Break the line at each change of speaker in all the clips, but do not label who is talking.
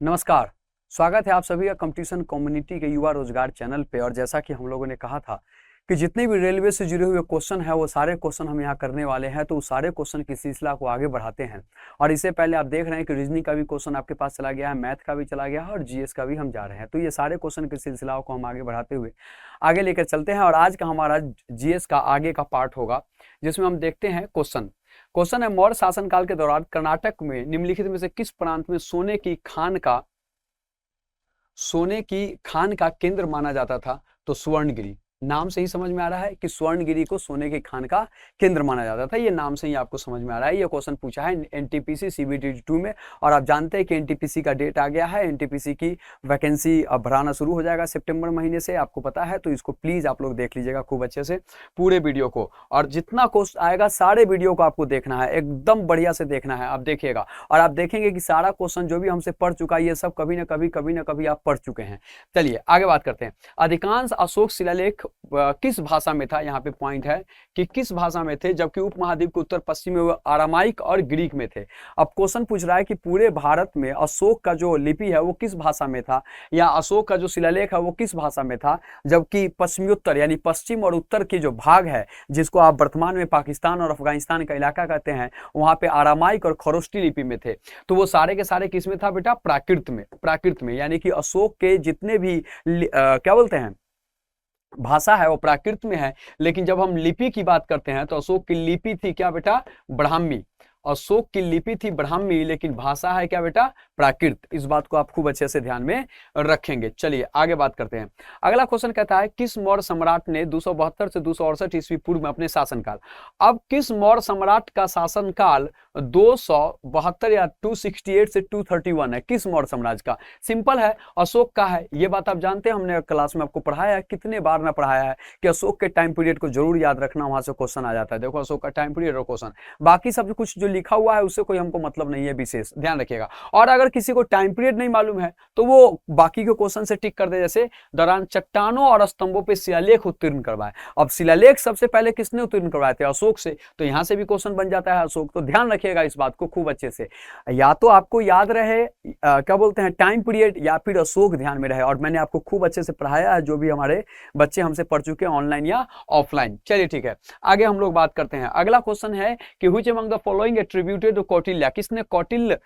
नमस्कार। स्वागत है आप सभी का कंपटीशन कम्युनिटी के युवा रोजगार चैनल पे। और जैसा कि हम लोगों ने कहा था कि जितने भी रेलवे से जुड़े हुए क्वेश्चन है वो सारे क्वेश्चन हम यहाँ करने वाले हैं, तो उस सारे क्वेश्चन की सिलसिला को आगे बढ़ाते हैं। और इससे पहले आप देख रहे हैं कि रीजनिंग का भी क्वेश्चन आपके पास चला गया है, मैथ का भी चला गया है और जीएस का भी हम जा रहे हैं। तो ये सारे क्वेश्चन की सिलसिलाओं को हम आगे बढ़ाते हुए आगे लेकर चलते हैं। और आज का हमारा जीएस का आगे का पार्ट होगा जिसमें हम देखते हैं क्वेश्चन है, मौर्य शासनकाल के दौरान कर्नाटक में निम्नलिखित में से किस प्रांत में सोने की खान का केंद्र माना जाता था? तो स्वर्णगिरी। नाम से ही समझ में आ रहा है कि स्वर्णगिरी को सोने की खान का केंद्र माना जाता था। ये नाम से ही आपको समझ में आ रहा है। ये क्वेश्चन पूछा है एनटीपीसी सीबीटी 2 में। और आप जानते हैं कि एनटीपीसी का डेट आ गया है। एनटीपीसी की वैकेंसी अब भराना शुरू हो जाएगा सितंबर महीने से, आपको पता है। तो इसको प्लीज आप लोग देख लीजिएगा खूब अच्छे से पूरे वीडियो को। और जितना क्वेश्चन आएगा सारे वीडियो को आपको देखना है, एकदम बढ़िया से देखना है। आप देखिएगा और आप देखेंगे कि सारा क्वेश्चन जो भी हमसे पढ़ चुका है ये सब कभी ना कभी आप पढ़ चुके हैं। चलिए आगे बात करते हैं। अधिकांश अशोक शिलालेख किस भाषा में था? यहाँ पे पॉइंट है कि किस भाषा में थे, जबकि उपमहाद्वीप के उत्तर पश्चिम में वो आरामाइक और ग्रीक में थे। अब क्वेश्चन पूछ रहा है कि पूरे भारत में अशोक का जो लिपि है वो किस भाषा में था, या अशोक का जो शिलालेख है वो किस भाषा में था, जबकि पश्चिमोत्तर यानी पश्चिम और उत्तर की जो भाग है जिसको आप वर्तमान में पाकिस्तान और अफगानिस्तान का इलाका कहते हैं, वहां पे आरामाइक और खरोष्टी लिपि में थे। तो वो सारे के सारे किस में था बेटा? प्राकृत में। यानी कि अशोक के जितने भी क्या बोलते हैं भाषा है वो प्राकृत में है। लेकिन जब हम लिपि की बात करते हैं तो अशोक की लिपि थी क्या बेटा? ब्राह्मी। अशोक की लिपि थी ब्राह्मी, लेकिन भाषा है क्या बेटा? प्राकृत। इस बात को आप खूब अच्छे से ध्यान में रखेंगे। चलिए आगे बात करते हैं। अगला क्वेश्चन कहता है किस मौर्य सम्राट ने 272 से 268 ईस्वी पूर्व में अपने शासनकाल। अब किस मौर्य सम्राट का शासनकाल 272 या 268 से 231 है? किस मौर्य साम्राज्य का? सिंपल है, अशोक का है। ये बात आप जानते हैं, हमने क्लास में आपको पढ़ाया है, कितने बार ना पढ़ाया है कि अशोक के टाइम पीरियड को जरूर याद रखना, वहां से क्वेश्चन आ जाता है। देखो अशोक का टाइम पीरियड और क्वेश्चन, बाकी सब कुछ जो लिखा हुआ है उससे कोई हमको मतलब नहीं है, विशेष ध्यान रखिएगा। और अगर किसी को टाइम पीरियड नहीं मालूम है तो वो बाकी के क्वेश्चन से टिक कर दे, जैसे दौरान चट्टानों और स्तंभों पे शिलालेख उत्तीर्ण करवाए। अब शिलालेख सबसे पहले किसने उत्तीर्ण करवाए थे? अशोक से। तो यहां से भी क्वेश्चन बन जाता है अशोक। तो ध्यान रखिएगा इस बात को खूब अच्छे से, या तो आपको याद रहे क्या बोलते हैं टाइम पीरियड, या फिर अशोक ध्यान में रहे। और मैंने आपको खूब अच्छे से पढ़ाया है, जो भी हमारे बच्चे हमसे पढ़ चुके हैं ऑनलाइन या ऑफलाइन। चलिए ठीक है, आगे हम लोग बात करते हैं। अगला क्वेश्चन है कि which among the following attributed to Kautilya, किसने कौटिल्य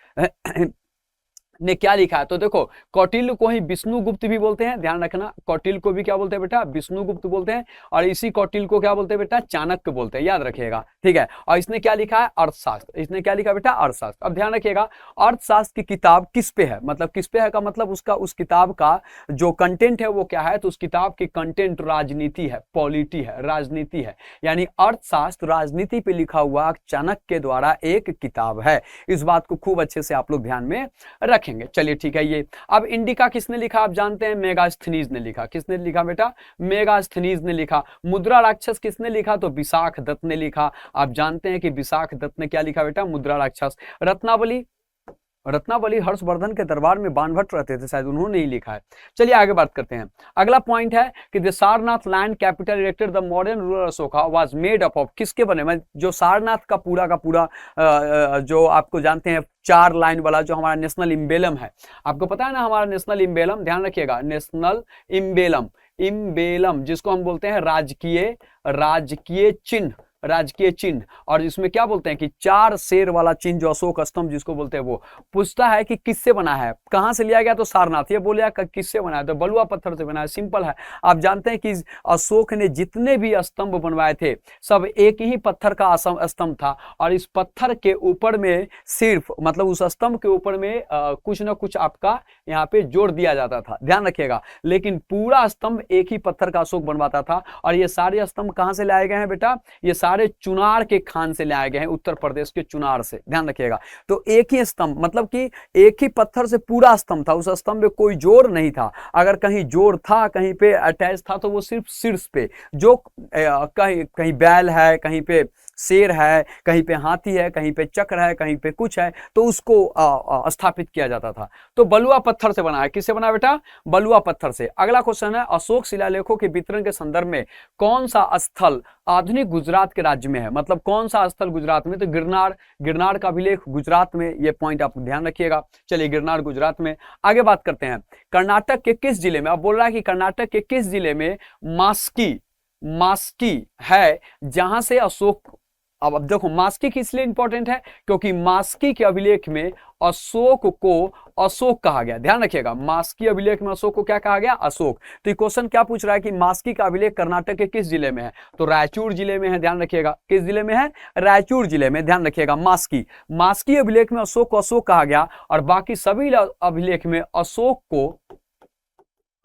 ने क्या लिखा है? तो देखो कौटिल्य को ही विष्णुगुप्त भी बोलते हैं, ध्यान रखना। कौटिल्य को भी क्या बोलते हैं बेटा? विष्णुगुप्त बोलते हैं। और इसी कौटिल्य को क्या बोलते हैं बेटा? चाणक्य बोलते हैं, याद रखिएगा, ठीक है। और इसने क्या लिखा है? अर्थशास्त्र। इसने क्या लिखा बेटा? अर्थशास्त्र। अब ध्यान रखिएगा, अर्थशास्त्र की किताब किस पे है? मतलब किस पे है का मतलब उसका, उस किताब का जो कंटेंट है वो क्या है? तो उस किताब की कंटेंट राजनीति है, पॉलिटी है, राजनीति है। यानी अर्थशास्त्र राजनीति पे लिखा हुआ चाणक्य के द्वारा एक किताब है। इस बात को खूब अच्छे से आप लोग ध्यान में रखें। चलिए ठीक है। ये अब इंडिका किसने लिखा? आप जानते हैं मेगास्थनीज ने लिखा। किसने लिखा बेटा? मेगास्थनीज ने लिखा। मुद्रा राक्षस किसने लिखा? तो विशाख दत्त ने लिखा। आप जानते हैं कि विशाख दत्त ने क्या लिखा बेटा? मुद्रा राक्षस। रत्नावली हर्षवर्धन के दरबार में बाणभट्ट रहते थे, शायद उन्होंने ही लिखा है। चलिए आगे बात करते हैं। अगला पॉइंट है कि the Sarnath land capital erected the modern rural Ashoka was made up of, किसके बने? मैं जो सारनाथ का पूरा जो आपको जानते हैं 4 लाइन वाला जो हमारा नेशनल इम्बेलम है, आपको पता है ना हमारा नेशनल इम्बेलम, ध्यान रखिएगा, नेशनल इम्बेलम जिसको हम बोलते हैं राजकीय चिन्ह। और इसमें क्या बोलते हैं कि 4 शेर वाला चिन्ह जो अशोक स्तंभ जिसको बोलते हैं, वो पूछता है कि किससे बना है, कहां से लिया गया? तो सारनाथ। ये बोले किससे बना है? तो बलुआ पत्थर से बना है। सिंपल है। आप जानते हैं कि अशोक ने जितने भी स्तंभ बनवाए थे सब एक ही पत्थर का स्तंभ था। और इस पत्थर के ऊपर में सिर्फ, मतलब उस स्तंभ के ऊपर में कुछ ना कुछ आपका यहाँ पे जोड़ दिया जाता था, ध्यान रखिएगा। लेकिन पूरा स्तंभ एक ही पत्थर का अशोक बनवाता था। और ये सारे स्तंभ कहां से लाए गए हैं बेटा? ये सारे चुनार के खान से लाए गए हैं, उत्तर प्रदेश के चुनार से, ध्यान रखिएगा। तो एक ही स्तंभ, मतलब कि एक ही पत्थर से पूरा स्तंभ था, उस स्तंभ में कोई जोड़ नहीं था। अगर कहीं जोड़ था, कहीं पे अटैच था, तो वो सिर्फ शीर्ष पे, जो कहीं बैल है, कहीं पे शेर है, कहीं पे हाथी है, कहीं पे चक्र है, कहीं पे कुछ है, तो उसको स्थापित किया जाता था। तो बलुआ पत्थर से बना है। किससे बना बेटा? बलुआ पत्थर से। अगला क्वेश्चन है, अशोक शिलालेखों के वितरण के संदर्भ में कौन सा स्थल आधुनिक गुजरात के राज्य में है? मतलब कौन सा स्थल गुजरात में? तो गिरनार, गिरनार का अभिलेख गुजरात में, ये पॉइंट आप ध्यान रखिएगा। चलिए, गिरनार गुजरात में। आगे बात करते हैं, कर्नाटक के किस जिले में, अब बोल रहा है कि कर्नाटक के किस जिले में मास्की, मास्की है जहां से अशोक, अब देखो मास्की किस लिए इंपॉर्टेंट है, क्योंकि मास्की के अभिलेख में अशोक को अशोक कहा गया। ध्यान रखिएगा, मास्की अभिलेख में अशोक को क्या कहा गया? अशोक। तो ये क्वेश्चन क्या पूछ रहा है कि मास्की का अभिलेख कर्नाटक के किस जिले में है? तो रायचूर जिले में है। ध्यान रखिएगा, किस जिले में है? रायचूर जिले में। ध्यान रखिएगा, मास्की, मास्की अभिलेख में अशोक को अशोक कहा गया, और बाकी सभी अभिलेख में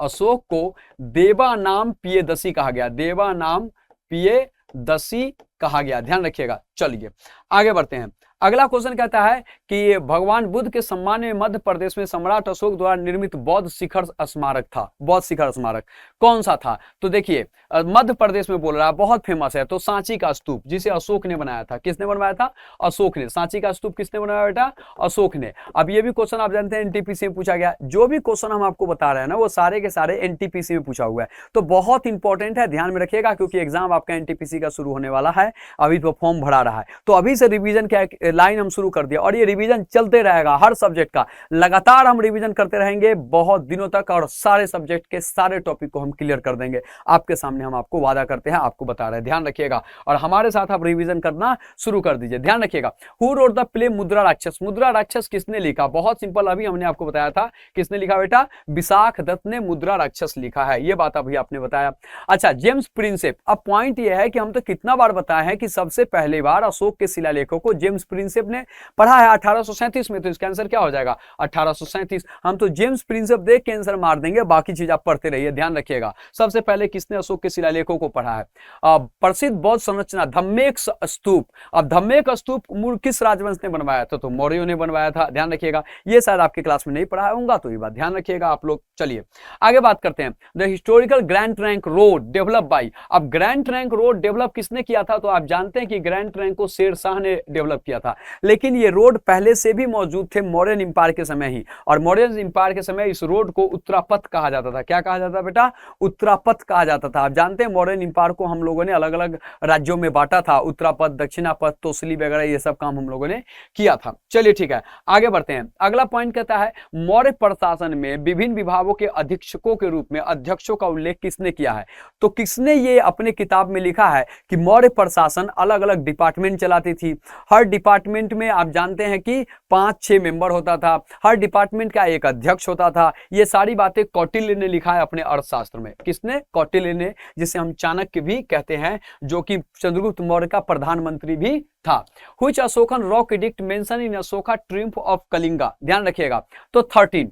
अशोक को देवा नाम पियदसी कहा गया, देवा नाम पियदसी कहा गया। ध्यान रखिएगा। चलिए आगे बढ़ते हैं। अगला क्वेश्चन कहता है कि भगवान बुद्ध के सम्मान में मध्य प्रदेश में सम्राट अशोक द्वारा निर्मित बौद्ध शिखर स्मारक था, बौद्ध शिखर स्मारक कौन सा था? तो देखिए मध्य प्रदेश में बोल रहा है, बहुत फेमस है, तो सांची का स्तूप, जिसे अशोक ने बनाया था। किसने बनवाया था? अशोक ने। सांची का स्तूप किसने बनाया बेटा? अशोक ने। अब ये भी क्वेश्चन आप जानते हैं एनटीपीसी में पूछा गया। जो भी क्वेश्चन हम आपको बता रहे हैं ना, वो सारे के सारे एनटीपीसी में पूछा हुआ है, तो बहुत इंपॉर्टेंट है, ध्यान में रखिएगा, क्योंकि एग्जाम आपका एनटीपीसी का शुरू होने वाला है, अभी तो फॉर्म भरा रहा है। तो अभी से रिवीजन क्या लाइन हम शुरू कर दिया, और ये रिवीजन चलते रहेगा हर सब्जेक्ट का, लगातार हम रिवीजन करते रहेंगे बहुत दिनों तक, और सारे सब्जेक्ट के सारे टॉपिक को हम क्लियर कर देंगे आपके सामने, हम आपको वादा करते हैं, आपको बता रहे हैं। ध्यान रखिएगा, और हमारे साथ आप रिवीजन करना शुरू कर दीजिए। ध्यान रखिएगा, हु रोट द प्ले मुद्रा राक्षस, मुद्रा राक्षस किसने लिखा? बहुत सिंपल, अभी हमने आपको बताया था, किसने लिखा बेटा? विशाख दत्त ने मुद्रा राक्षस लिखा है, ये बात अभी आपने बताया। अच्छा, जेम्स प्रिंसेप, अब पॉइंट ये है कि हम तो कितना बार बताए हैं कि सबसे पहली बार अशोक के शिलालेखों को जेम्स प्रिंसेप ने पढ़ा है 1837 में, तो इसका आंसर क्या हो जाएगा? 1837। हम तो जेम्स प्रिंसेप देख के आंसर मार देंगे, बाकी चीज आप पढ़ते रहिए। ध्यान रखिएगा, सबसे पहले किसने अशोक के शिलालेखों को पढ़ा है? प्रसिद्ध बौद्ध संरचना धम्मेक स्तूप, अब धम्मेक स्तूप किस राजवंश ने बनवाया था? तो मौर्यों ने बनवाया था। ध्यान रखिएगा, ये शायद आपके क्लास में नहीं पढ़ाया होगा, तो ये बात ध्यान रखिएगा आप लोग। चलिए आगे बात करते हैं, the historical grand trunk road develop by, अब ग्रैंड ट्रंक रोड डेवलप किसने किया था? तो आप जानते हैं कि ग्रैंड ट्रंक को शेर शाह ने डेवलप किया था, लेकिन ये रोड पहले से भी मौजूद थे मौर्यन इंपायर के समय ही, और मौर्यन इंपायर के समय इस रोड को उत्तरापथ कहा जाता था। क्या कहा जाता बेटा? उत्तरापथ कहा जाता था। आप जानते हैं मौर्यन इंपायर को हम लोगों ने अलग अलग राज्यों में बांटा था, उत्तरापथ, दक्षिणापथ, तोसली वगैरह, ये सब काम हम लोगों ने किया था। चलिए ठीक है, आगे बढ़ते हैं। अगला पॉइंट कहता है, मौर्य प्रशासन में विभिन्न विभागों के अधीक्षकों के रूप में अध्यक्षों का उल्लेख किसने किया है? तो किसने ये अपने किताब में लिखा है कि मौर्य प्रशासन अलग अलग डिपार्टमेंट चलाती थी, हर डिपार्टमेंट में आप जानते हैं कि 5-6 मेंबर होता था, हर डिपार्टमेंट का एक अध्यक्ष होता था। ये सारी बातें कौटिल्य ने लिखा है अपने अर्थशास्त्र में। किसने? कौटिल्य ने, जिसे हम चाणक्य भी कहते हैं, जो कि चंद्रगुप्त मौर्य का प्रधानमंत्री भी था। Which Ashokan rock edict mention in Ashoka triumph of Kalinga, ध्यान रखिएगा। तो 13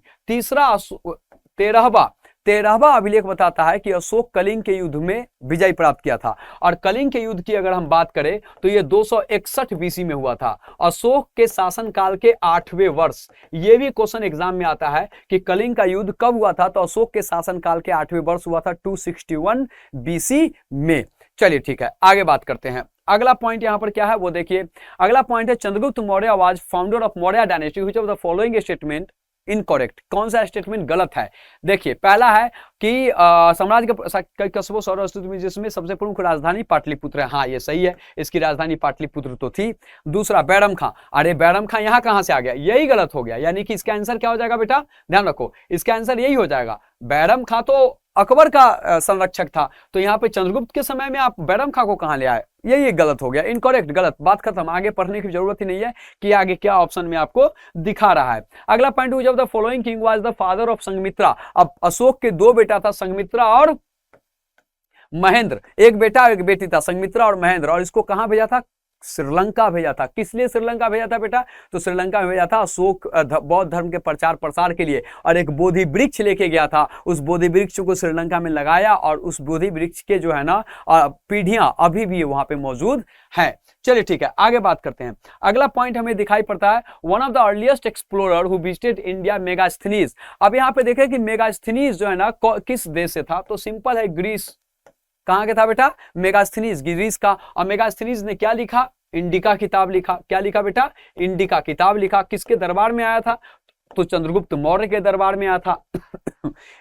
13वां अभिलेख बताता है कि अशोक कलिंग के युद्ध में विजय प्राप्त किया था, और कलिंग के युद्ध की अगर हम बात करें तो यह 261 बीसी में हुआ था, अशोक के शासनकाल के 8वें वर्ष। यह भी क्वेश्चन एग्जाम में आता है कि कलिंग का युद्ध कब हुआ था? तो अशोक के शासनकाल के 8वें वर्ष हुआ था, 261 बीसी में। चलिए ठीक है, आगे बात करते हैं। अगला पॉइंट यहां पर क्या है वो देखिए, अगला पॉइंट है, Chandragupta Maurya was founder of Maurya dynasty, which of the following statement incorrect, कौन सा स्टेटमेंट गलत है? देखिए, पहला है कि साम्राज्य के कस्बों शहरों अस्तित्व में जिसमें सबसे प्रमुख राजधानी पाटलिपुत्र है। हाँ, ये सही है, इसकी राजधानी पाटलिपुत्र तो थी। दूसरा, बैरम खां, अरे बैरम खां यहाँ कहां से आ गया? यही गलत हो गया, यानी कि इसका आंसर क्या हो जाएगा बेटा? ध्यान रखो, इसका आंसर यही हो जाएगा। बैरम खां तो अकबर का संरक्षक था, तो यहाँ पे चंद्रगुप्त के समय में आप बैरम खां को कहां ले आए? यही गलत हो गया, इनकरेक्ट, गलत, बात खत्म, आगे पढ़ने की जरूरत ही नहीं है कि आगे क्या ऑप्शन में आपको दिखा रहा है। अगला point, which of the following king was the father of Sanghamitra, अब अशोक के 2 बेटा था, संघमित्रा और महेंद्र, एक बेटा एक बेटी था, संघमित्रा और महेंद्र, और इसको कहां भेजा था? श्रीलंका भेजा था। किस लिए श्रीलंका भेजा था बेटा? तो श्रीलंका में भेजा था अशोक बौद्ध धर्म के प्रचार प्रसार के लिए, और एक बोधि वृक्ष लेके गया था, उस बोधि वृक्ष को श्रीलंका में लगाया, और उस बोधि वृक्ष के जो है ना पीढ़ियां अभी भी वहां पे मौजूद हैं। चलिए ठीक है, आगे बात करते हैं। अगला पॉइंट हमें दिखाई पड़ता है, one of the earliest explorer who visited India Megasthenes. अब यहाँ पे देखें कि मेगास्थनीज जो है ना किस देश से था? तो सिंपल है, ग्रीस, कहाँ का था बेटा? मेगास्थनीज, ग्रीस का। और मेगास्थनीज ने क्या लिखा? इंडिका किताब लिखा। क्या लिखा बेटा? इंडिका किताब लिखा। किसके दरबार में आया था? तो चंद्रगुप्त मौर्य के दरबार में आया था।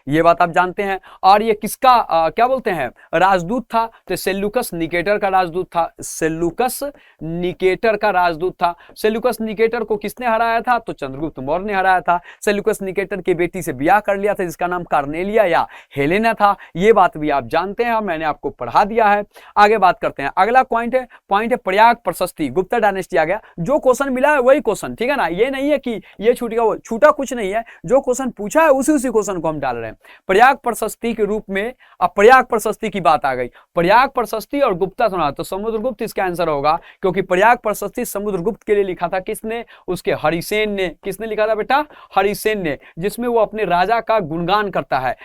ये बात आप जानते हैं। और ये किसका क्या बोलते हैं, राजदूत था? तो सेल्यूकस निकेटर का राजदूत था। सेल्यूकस निकेटर का राजदूत था। सेल्यूकस निकेटर को किसने हराया था? तो चंद्रगुप्त मौर्य ने हराया था। सेल्यूकस निकेटर की बेटी से ब्याह कर लिया था जिसका नाम कार्नेलिया या हेलेना था। ये बात भी आप जानते हैं, मैंने आपको पढ़ा दिया है। आगे बात करते हैं। अगला पॉइंट है प्रयाग प्रशस्ति। गुप्ता डायनेस्टी आ गया। जो क्वेश्चन मिला है वही क्वेश्चन, ठीक है ना, ये नहीं है कि ये छूट गया, वो छूटा कुछ नहीं है। जो क्वेश्चन पूछा है उसी क्वेश्चन को हम डाल रहे हैं। प्रयाग प्रशस्ति के रूप में अब प्रयाग प्रशस्ति की बात आ गई। प्रयाग प्रशस्ति और गुप्ता सुना, तो समुद्रगुप्त इसका आंसर होगा, क्योंकि प्रयाग प्रशस्ति समुद्रगुप्त के लिए लिखा था। किसने? उसके हरिसेन ने। किसने लिखा था बेटा? हरिसेन ने, जिसमें वो अपने राजा का गुणगान करता है।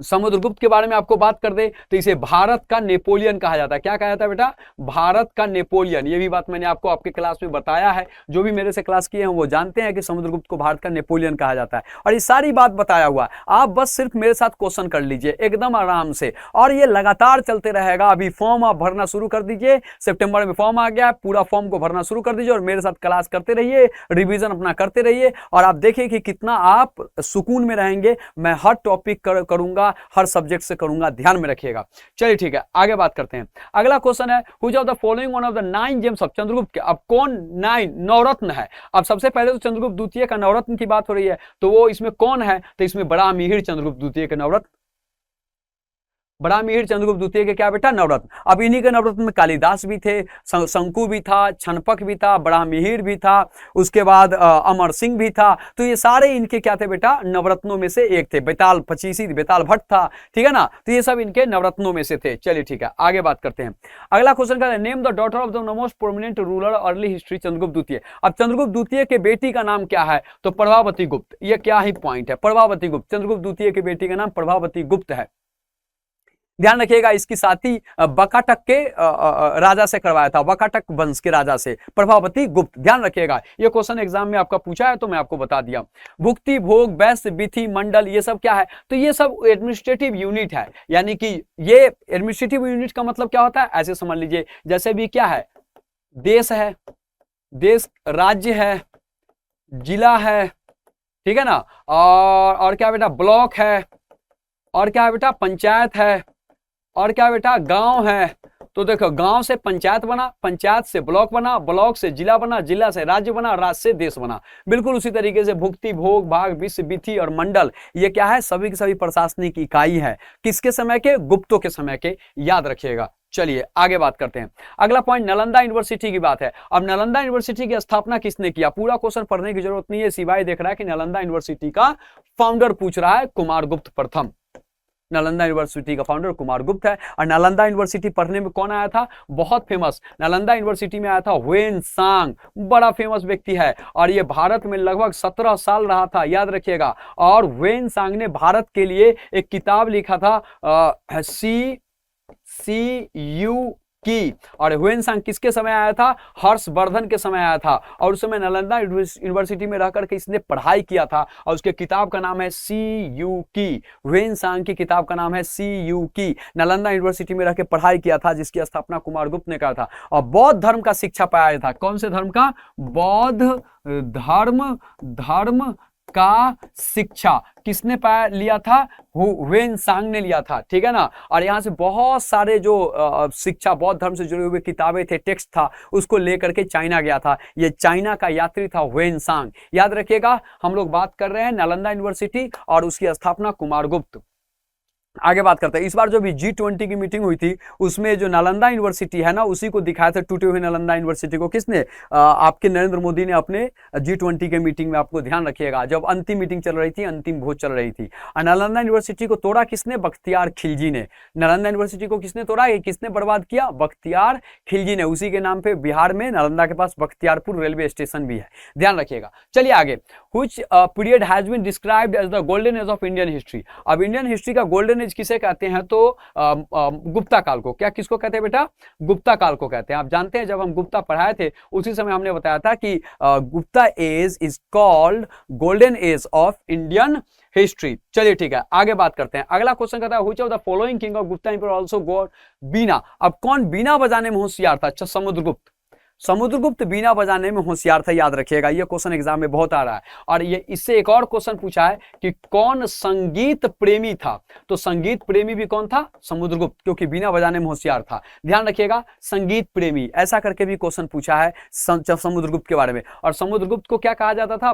समुद्रगुप्त के बारे में आपको बात कर दे तो इसे भारत का नेपोलियन कहा जाता है। क्या कहा जाता है बेटा? भारत का नेपोलियन। ये भी बात मैंने आपको आपके क्लास में बताया है। जो भी मेरे से क्लास किए हैं वो जानते हैं कि समुद्रगुप्त को भारत का नेपोलियन कहा जाता है। और ये सारी बात बताया हुआ है, आप बस सिर्फ मेरे साथ क्वेश्चन कर लीजिए एकदम आराम से, और ये लगातार चलते रहेगा। अभी फॉर्म आप भरना शुरू कर दीजिए। सितंबर में फॉर्म आ गया, पूरा फॉर्म को भरना शुरू कर दीजिए और मेरे साथ क्लास करते रहिए, रिविजन अपना करते रहिए, और आप देखिए कि कितना आप सुकून में रहेंगे। मैं हर टॉपिक करूंगा, हर सब्जेक्ट से करूंगा, ध्यान में रखिएगा। चलिए ठीक है, आगे बात करते हैं। अगला क्वेश्चन है, which of the following one of the 9 James of Chandragupta के। अब कौन 9 नवरत्न है? अब सबसे पहले तो चंद्रगुप्त द्वितीय का नवरत्न की बात हो रही है, तो वो इसमें कौन है? तो इसमें बड़ा मिहिर चंद्रगुप्त द्वितीय के नवरत्न, बड़ा मिहिर चंद्रगुप्त द्वितीय के क्या बेटा? नवरत्न। अब इन्हीं के नवरत्न में कालिदास भी थे, शंकु भी था, छनपक भी था, बड़ा मिहिर भी था, उसके बाद अमर सिंह भी था। तो ये सारे इनके क्या थे बेटा? नवरत्नों में से एक थे। बेताल पचीसी, बेताल भट्ट था, ठीक है ना। तो ये सब इनके नवरत्नों में से थे। चलिए ठीक है, आगे बात करते हैं। अगला क्वेश्चन का, name the daughter of the most prominent ruler early history Chandragupta द्वितीय। अब चंद्रगुप्त द्वितीय के बेटी का नाम क्या है? तो प्रभावती गुप्त। ये क्या ही पॉइंट है, प्रभावती गुप्त। चंद्रगुप्त द्वितीय की बेटी का नाम प्रभावती गुप्त है। ध्यान रखिएगा, इसकी शादी बकाटक के राजा से करवाया था, बकाटक वंश के राजा से, प्रभावती गुप्त। ध्यान रखिएगा, ये क्वेश्चन एग्जाम में आपका पूछा है तो मैं आपको बता दिया। भुक्ति, भोग, वैश्य, विधि, मंडल, ये सब क्या है? तो ये सब एडमिनिस्ट्रेटिव यूनिट है। यानी कि ये एडमिनिस्ट्रेटिव यूनिट का मतलब क्या होता है, ऐसे समझ लीजिए, जैसे भी क्या है, देश है, देश राज्य है, जिला है, ठीक है ना, और क्या बेटा, ब्लॉक है, और क्या बेटा, पंचायत है, और क्या बेटा, गांव है। तो देखो, गांव से पंचायत बना, पंचायत से ब्लॉक बना, ब्लॉक से जिला बना, जिला से राज्य बना, राज्य से देश बना। बिल्कुल उसी तरीके से भुक्ति, भोग, भाग, विश्व, विधि और मंडल, ये क्या है? सभी की सभी प्रशासनिक इकाई है। किसके समय के? गुप्तों के समय के, याद रखिएगा। चलिए आगे बात करते हैं। अगला पॉइंट नालंदा यूनिवर्सिटी की बात है। अब नालंदा यूनिवर्सिटी की स्थापना किसने किया? पूरा क्वेश्चन पढ़ने की जरूरत नहीं है, सिवाय देख रहा है कि नालंदा यूनिवर्सिटी का फाउंडर पूछ रहा है, कुमारगुप्त प्रथम। नालंदा यूनिवर्सिटी का फाउंडर कुमारगुप्त है। और नालंदा यूनिवर्सिटी पढ़ने में कौन आया था? बहुत फेमस, नालंदा यूनिवर्सिटी में आया था ह्वेनसांग, बड़ा फेमस व्यक्ति है, और ये भारत में लगभग 17 साल रहा था, याद रखिएगा। और ह्वेनसांग ने भारत के लिए एक किताब लिखा था, CU की। और ह्वेनसांग किसके समय आया था? हर्षवर्धन के समय आया था, और उस समय नालंदा यूनिवर्सिटी में रहकर के इसने पढ़ाई किया था, और उसके किताब का नाम है CU की। ह्वेनसांग की किताब का नाम है CU की। नालंदा यूनिवर्सिटी में रह के पढ़ाई किया था, जिसकी स्थापना कुमारगुप्त ने कहा था। और बौद्ध धर्म का शिक्षा पाया था। कौन से धर्म का? बौद्ध धर्म का शिक्षा किसने लिया था? ह्वेनसांग ने लिया था, ठीक है ना। और यहाँ से बहुत सारे जो शिक्षा बौद्ध धर्म से जुड़े हुए किताबें थे, टेक्स्ट था, उसको लेकर के चाइना गया था। ये चाइना का यात्री था ह्वेनसांग, याद रखिएगा। हम लोग बात कर रहे हैं नालंदा यूनिवर्सिटी और उसकी स्थापना कुमारगुप्त। आगे बात करते हैं। इस बार जो भी G20 की मीटिंग हुई थी, उसमें जो नालंदा यूनिवर्सिटी है ना, उसी को दिखाया था टूटे हुए नालंदा यूनिवर्सिटी को। किसने? आपके नरेंद्र मोदी ने अपने G20 के मीटिंग में। आपको ध्यान रखिएगा, जब अंतिम मीटिंग चल रही थी, अंतिम भोज चल रही थी। और नालंदा यूनिवर्सिटी को तोड़ा किसने? बख्तियार खिलजी ने। नालंदा यूनिवर्सिटी को किसने तोड़ा? किसने बर्बाद किया? बख्तियार खिलजी ने। उसी के नाम पे बिहार में नालंदा के पास बख्तियारपुर रेलवे स्टेशन भी है, ध्यान रखिएगा। चलिए आगे। Which period has been described as the golden age of Indian history. अब इंडियन हिस्ट्री का गोल्डन एज एज किसे कहते हैं? तो गुप्ता काल को। क्या किसको कहते हैं बेटा? गुप्ता काल को कहते हैं। आप जानते हैं जब हम गुप्ता पढ़ाए थे उसी समय हमने बताया था कि Gupta age is called golden age of Indian history. चलिए ठीक है, आगे बात करते हैं। अगला क्वेश्चन कहता है which of the following king of Gupta empire also got veena. अब कौन बीना बजाने में होशियार था? अच्छा, समुद्रगुप्त। समुद्रगुप्त बीना बजाने में होशियार था, याद रखिएगा, ये क्वेश्चन एग्जाम में बहुत आ रहा है। और ये इससे एक और क्वेश्चन पूछा है कि कौन संगीत प्रेमी था? तो संगीत प्रेमी भी कौन था? समुद्रगुप्त, क्योंकि बीना बजाने में होशियार था। ध्यान रखिएगा, संगीत प्रेमी, ऐसा करके भी क्वेश्चन पूछा है समुद्रगुप्त के बारे में। और समुद्रगुप्त को क्या कहा जाता था?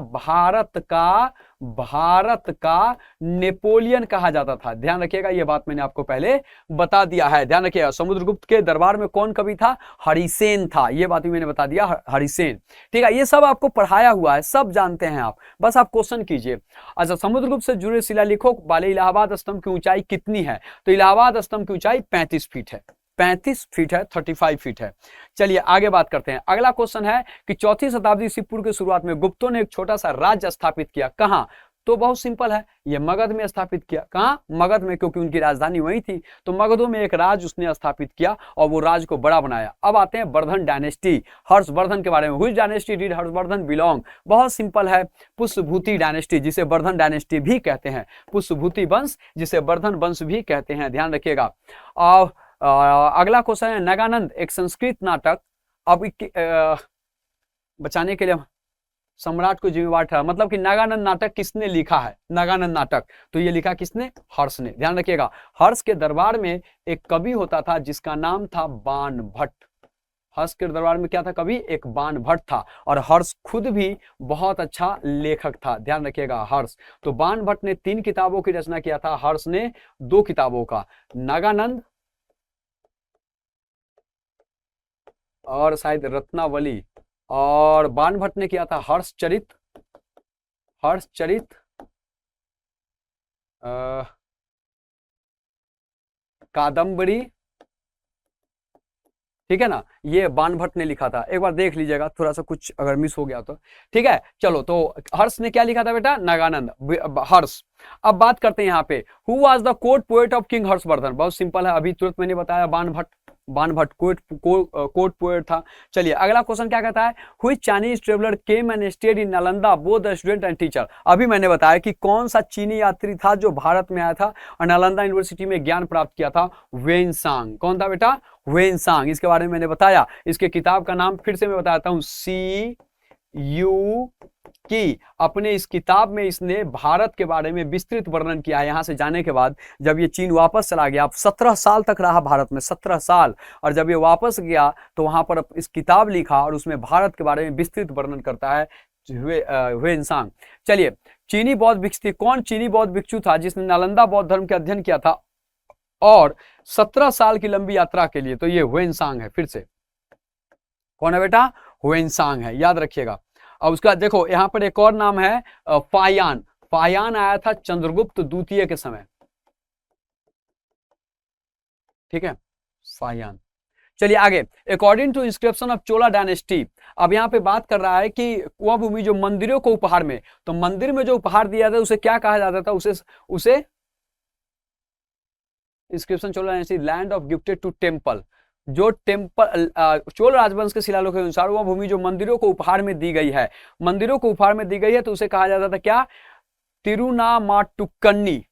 भारत का नेपोलियन कहा जाता था। ध्यान रखिएगा, यह बात मैंने आपको पहले बता दिया है। ध्यान रखिएगा, समुद्रगुप्त के दरबार में कौन कवि था? हरिसेन था। यह बात भी मैंने बता दिया, हरिसेन। ठीक है, ये सब आपको पढ़ाया हुआ है, सब जानते हैं आप, बस आप क्वेश्चन कीजिए। अच्छा, समुद्रगुप्त से जुड़े शिलालेखों वाले इलाहाबाद स्तंभ की ऊंचाई कितनी है? तो इलाहाबाद स्तंभ की ऊंचाई 35 फीट है। 35 फीट है, 35 फीट है। चलिए आगे बात करते हैं। अगला क्वेश्चन है कि 4वीं शताब्दी ईसा पूर्व की शुरुआत में गुप्तों ने एक छोटा सा राज्य स्थापित किया। कहां? तो बहुत सिंपल है, ये मगध में स्थापित किया। कहां? मगध में, क्योंकि उनकी राजधानी वही थी। तो मगधों में एक राज्य उसने स्थापित किया और वो राज्य को बड़ा बनाया। अब आते हैं वर्धन डायनेस्टी, हर्षवर्धन के बारे में। Which dynasty did Harshvardhan belong? बहुत सिंपल है, पुष्यभूति डायनेस्टी, जिसे वर्धन डायनेस्टी भी कहते हैं। पुष्यभूति वंश, जिसे वर्धन वंश भी कहते हैं। ध्यान रखिएगा। और अगला क्वेश्चन है नगानंद, एक संस्कृत नाटक। अब बचाने के लिए सम्राट को जिम्मेवार ठहरा, मतलब कि नागानंद नाटक किसने लिखा है? नागानंद नाटक, तो ये लिखा किसने? हर्ष ने। ध्यान रखिएगा, हर्ष के दरबार में एक कवि होता था जिसका नाम था बाणभट्ट। हर्ष के दरबार में क्या था? कवि एक बाणभट्ट था। और हर्ष खुद भी बहुत अच्छा लेखक था। ध्यान रखिएगा, हर्ष। तो बाणभट्ट ने 3 किताबों की रचना किया था, हर्ष ने 2 किताबों का, नागानंद और शायद रत्नावली। और बाणभट्ट ने किया था हर्षचरित, कादम्बरी। ठीक है ना, ये बाणभट्ट ने लिखा था। एक बार देख लीजिएगा, थोड़ा सा कुछ अगर मिस हो गया तो। ठीक है, चलो, तो हर्ष ने क्या लिखा था बेटा? नागानंद, हर्ष। अब बात करते हैं यहाँ पे, who was the court poet of king Harshvardhan? बहुत सिंपल है, अभी तुरंत मैंने बताया, बाणभट्ट कोर्ट पोएट था। चलिए अगला क्वेश्चन क्या कहता है? Which Chinese traveller came and stayed in Nalanda both the student and teacher? अभी मैंने बताया कि कौन सा चीनी यात्री था जो भारत में आया था और नालंदा यूनिवर्सिटी में ज्ञान प्राप्त किया था? वेनसांग। कौन था बेटा? वेनसांग। इसके बारे में मैंने बताया। इसके किताब का नाम फिर से मैं बताता हूं, CU की। अपने इस किताब में इसने भारत के बारे में विस्तृत वर्णन किया है। यहां से जाने के बाद जब ये चीन वापस चला गया, 17 साल तक रहा भारत में, 17 साल, और जब ये वापस गया तो वहां पर इस किताब लिखा और उसमें भारत के बारे में विस्तृत वर्णन करता है वेनसांग। चलिए, चीनी बौद्ध भिक्षु, कौन चीनी बौद्ध भिक्षु था जिसने नालंदा बौद्ध धर्म का अध्ययन किया था और 17 साल की लंबी यात्रा के लिए? तो ये वेनसांग है। फिर से कौन है बेटा? वेनसांग है, याद रखिएगा। और उसका देखो यहाँ पर एक और नाम है फायान। फायान आया था चंद्रगुप्त द्वितीय के समय। ठीक है, फायान। चलिए आगे, according to inscription of Chola dynasty. अब यहाँ पे बात कर रहा है कि वह भूमि जो मंदिरों को उपहार में, तो मंदिर में जो उपहार दिया था उसे क्या कहा जाता था? उसे inscription Chola dynasty, land of gifted to temple. जो टेम्पल चोल राजवंश के शिलालेखों के अनुसार वह भूमि जो मंदिरों को उपहार में दी गई है, मंदिरों को उपहार में दी गई है, तो उसे कहा जाता था क्या? तिरुनामाटुकन्नी।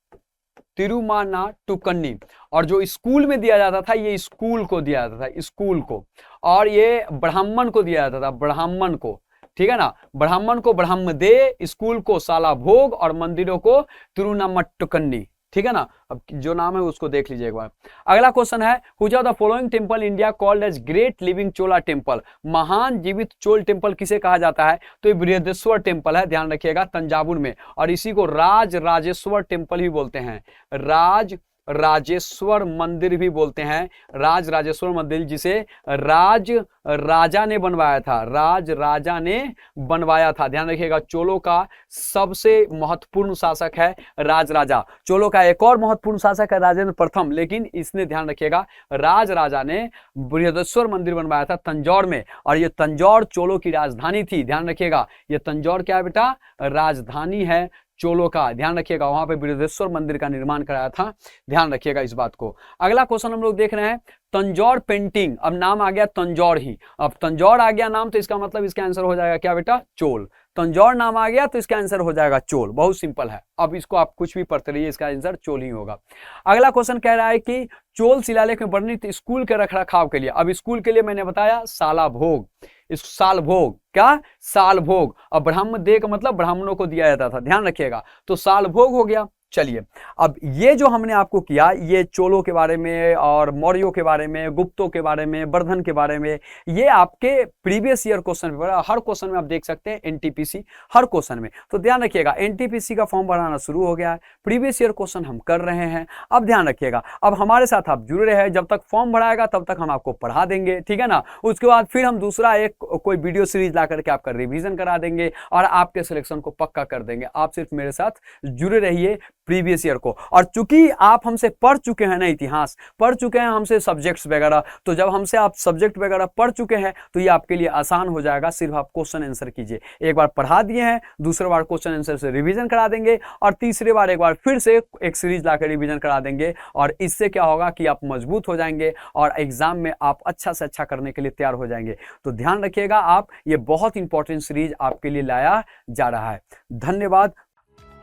तिरुमानाटुकन्नी। और जो स्कूल में दिया जाता था, ये स्कूल को दिया जाता था, स्कूल को। और ये ब्राह्मण को दिया जाता था, ब्राह्मण को। ठीक है ना, ब्राह्मण को ब्रह्मदे, स्कूल को साला भोग और मंदिरों को तिरुनामाटुकन्नी। ठीक है ना, अब जो नाम है उसको देख लीजिए एक बार। अगला क्वेश्चन है, which of the following temple India called as great living Chola temple? महान जीवित चोल टेंपल किसे कहा जाता है? तो ये बृहदेश्वर टेंपल है, ध्यान रखिएगा, तंजावुर में। और इसी को राज राजेश्वर टेंपल भी बोलते हैं, राज राजेश्वर मंदिर भी बोलते हैं। राज राजेश्वर मंदिर जिसे राज राजा ने बनवाया था, राज राजा ने बनवाया था। ध्यान रखिएगा, चोलों का सबसे महत्वपूर्ण शासक है राज राजा। चोलों का एक और महत्वपूर्ण शासक है राजेंद्र प्रथम, लेकिन इसने ध्यान रखिएगा राज राजा ने बृहदेश्वर मंदिर बनवाया था तंजौर में, और ये तंजौर चोलों की राजधानी थी। ध्यान रखिएगा, ये तंजौर क्या है बेटा? राजधानी है चोलों का, ध्यान रखिएगा, वहां पे बृहदेश्वर मंदिर का निर्माण कराया था, ध्यान रखिएगा इस बात को। अगला क्वेश्चन हम लोग देख रहे हैं तंजौर पेंटिंग। अब नाम आ गया तंजौर ही, अब तंजौर आ गया नाम तो इसका मतलब इसका आंसर हो जाएगा क्या बेटा, चोल। तंजौर नाम आ गया तो इसका आंसर हो जाएगा चोल, बहुत सिंपल है। अब इसको आप कुछ भी पढ़ते रहिए, इसका आंसर चोल ही होगा। अगला क्वेश्चन कह रहा है कि चोल शिलालेख में वर्णित स्कूल के रखरखाव के लिए, अब स्कूल के लिए मैंने बताया साला भोग, इस साल भोग, क्या साल भोग, अब ब्राह्मण दे का मतलब ब्राह्मणों को दिया जाता था, ध्यान रखिएगा, तो साल भोग हो गया। चलिए अब ये जो हमने आपको किया, ये चोलों के बारे में और मौर्यों के बारे में, गुप्तों के बारे में, वर्धन के बारे में, ये आपके प्रीवियस ईयर क्वेश्चन पेपर हर क्वेश्चन में आप देख सकते हैं, एनटीपीसी हर क्वेश्चन में। तो ध्यान रखिएगा एनटीपीसी का फॉर्म भराना शुरू हो गया है, प्रीवियस ईयर क्वेश्चन हम कर रहे हैं। अब ध्यान रखिएगा, अब हमारे साथ आप जुड़े रहे, जब तक फॉर्म भराएगा तब तक हम आपको पढ़ा देंगे, ठीक है ना। उसके बाद फिर हम दूसरा एक कोई वीडियो सीरीज ला करके आपका रिवीजन करा देंगे और आपके सिलेक्शन को पक्का कर देंगे। आप सिर्फ मेरे साथ जुड़े रहिए प्रीवियस ईयर को। और चूंकि आप हमसे पढ़ चुके हैं ना, इतिहास पढ़ चुके हैं हमसे, सब्जेक्ट्स वगैरह, तो जब हमसे आप सब्जेक्ट वगैरह पढ़ चुके हैं तो ये आपके लिए आसान हो जाएगा। सिर्फ आप क्वेश्चन आंसर कीजिए, एक बार पढ़ा दिए हैं, दूसरी बार क्वेश्चन आंसर से रिवीजन करा देंगे और तीसरी बार एक बार फिर से एक सीरीज लाकर रिवीजन करा देंगे। और इससे क्या होगा कि आप मजबूत हो जाएंगे और एग्जाम में आप अच्छा से अच्छा करने के लिए तैयार हो जाएंगे। तो ध्यान रखिएगा आप, ये बहुत इंपॉर्टेंट सीरीज आपके लिए लाया जा रहा है। धन्यवाद।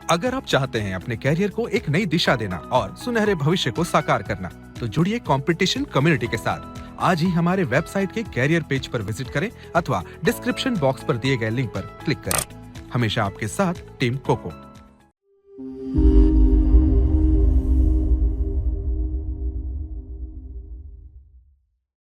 अगर आप चाहते हैं अपने कैरियर को एक नई दिशा देना और सुनहरे भविष्य को साकार करना, तो जुड़िए कंपटीशन कम्युनिटी के साथ। आज ही हमारे वेबसाइट के कैरियर पेज पर विजिट करें अथवा डिस्क्रिप्शन बॉक्स पर दिए गए लिंक पर क्लिक करें। हमेशा आपके साथ टीम कोको।